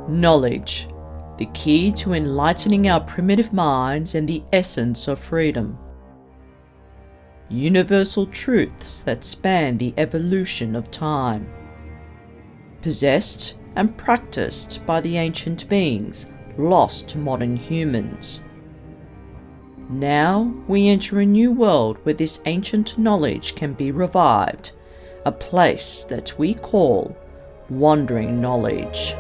Knowledge, the key to enlightening our primitive minds and the essence of freedom. Universal truths that span the evolution of time. Possessed and practiced by the ancient beings lost to modern humans. Now we enter a new world where this ancient knowledge can be revived, a place that we call wandering knowledge.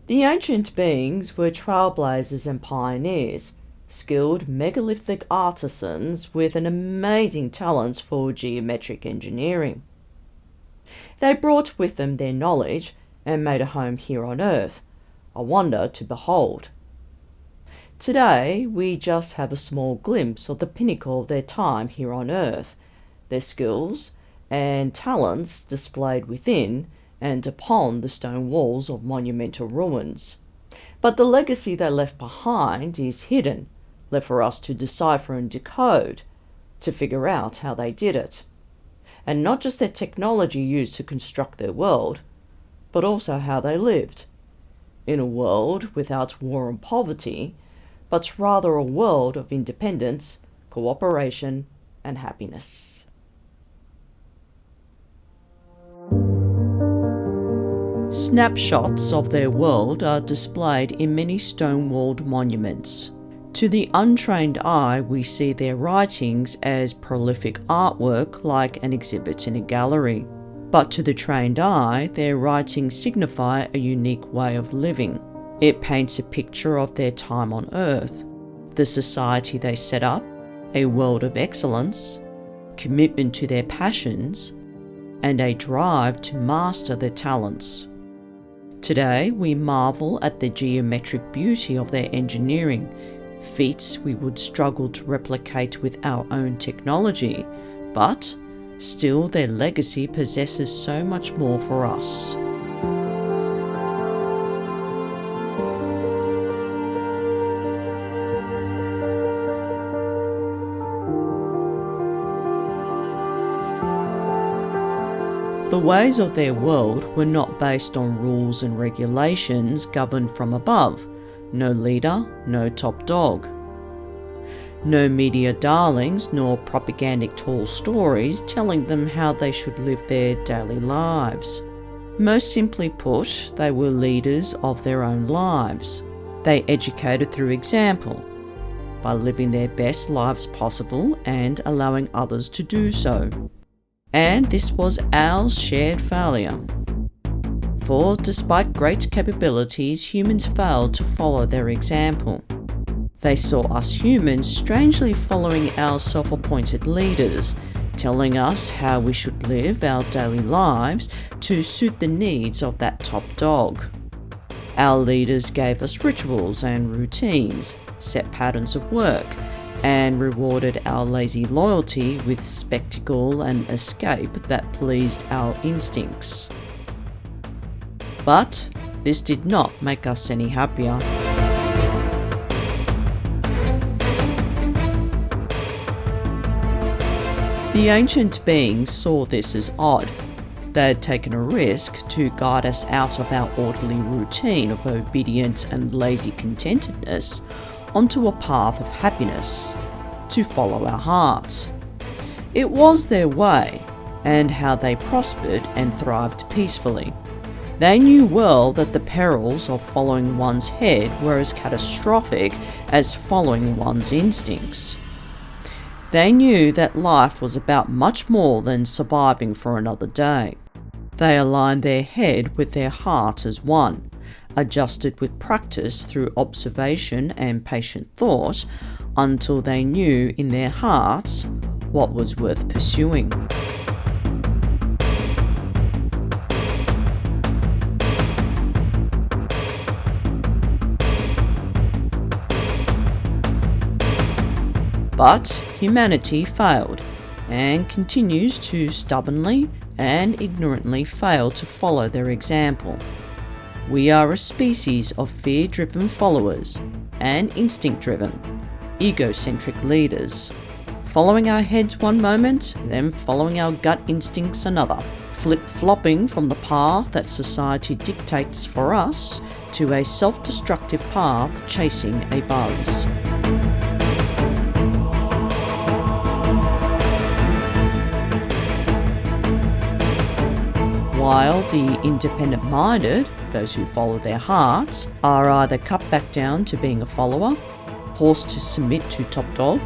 The ancient beings were trailblazers and pioneers, skilled megalithic artisans with an amazing talent for geometric engineering. They brought with them their knowledge and made a home here on Earth, a wonder to behold. Today, we just have a small glimpse of the pinnacle of their time here on Earth, their skills and talents displayed within and upon the stone walls of monumental ruins. But the legacy they left behind is hidden, left for us to decipher and decode, to figure out how they did it. And not just their technology used to construct their world, but also how they lived. In a world without war and poverty, but rather a world of independence, cooperation, and happiness. Snapshots of their world are displayed in many stone-walled monuments. To the untrained eye, we see their writings as prolific artwork like an exhibit in a gallery. But to the trained eye, their writings signify a unique way of living. It paints a picture of their time on Earth, the society they set up, a world of excellence, commitment to their passions, and a drive to master their talents. Today, we marvel at the geometric beauty of their engineering, feats we would struggle to replicate with our own technology, but still their legacy possesses so much more for us. The ways of their world were not based on rules and regulations governed from above. No leader, no top dog. No media darlings nor propagandic tall stories telling them how they should live their daily lives. Most simply put, they were leaders of their own lives. They educated through example, by living their best lives possible and allowing others to do so. And this was our shared failure. For despite great capabilities, humans failed to follow their example. They saw us humans strangely following our self-appointed leaders, telling us how we should live our daily lives to suit the needs of that top dog. Our leaders gave us rituals and routines, set patterns of work, and rewarded our lazy loyalty with spectacle and escape that pleased our instincts. But this did not make us any happier. The ancient beings saw this as odd. They had taken a risk to guide us out of our orderly routine of obedience and lazy contentedness onto a path of happiness, to follow our hearts. It was their way, and how they prospered and thrived peacefully. They knew well that the perils of following one's head were as catastrophic as following one's instincts. They knew that life was about much more than surviving for another day. They aligned their head with their heart as one, adjusted with practice through observation and patient thought until they knew in their hearts what was worth pursuing. But humanity failed and continues to stubbornly and ignorantly fail to follow their example. We are a species of fear-driven followers and instinct-driven, egocentric leaders, following our heads one moment, then following our gut instincts another, flip-flopping from the path that society dictates for us to a self-destructive path chasing a buzz. While the independent-minded, those who follow their hearts, are either cut back down to being a follower, forced to submit to top dog,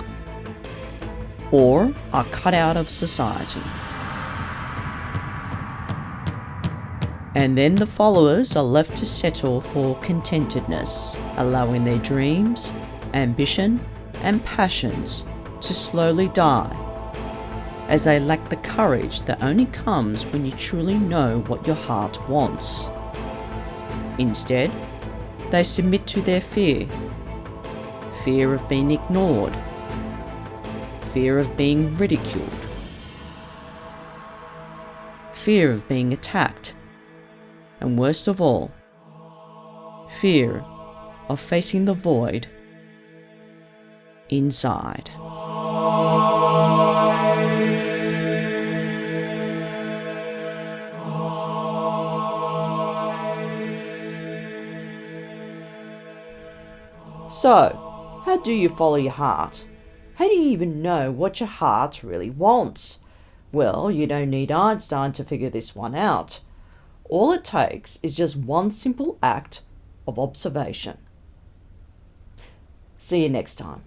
or are cut out of society. And then the followers are left to settle for contentedness, allowing their dreams, ambition, and passions to slowly die, as they lack the courage that only comes when you truly know what your heart wants. Instead, they submit to their fear of being ignored, fear of being ridiculed, fear of being attacked, and worst of all, fear of facing the void inside. So, how do you follow your heart? How do you even know what your heart really wants? Well, you don't need Einstein to figure this one out. All it takes is just one simple act of observation. See you next time.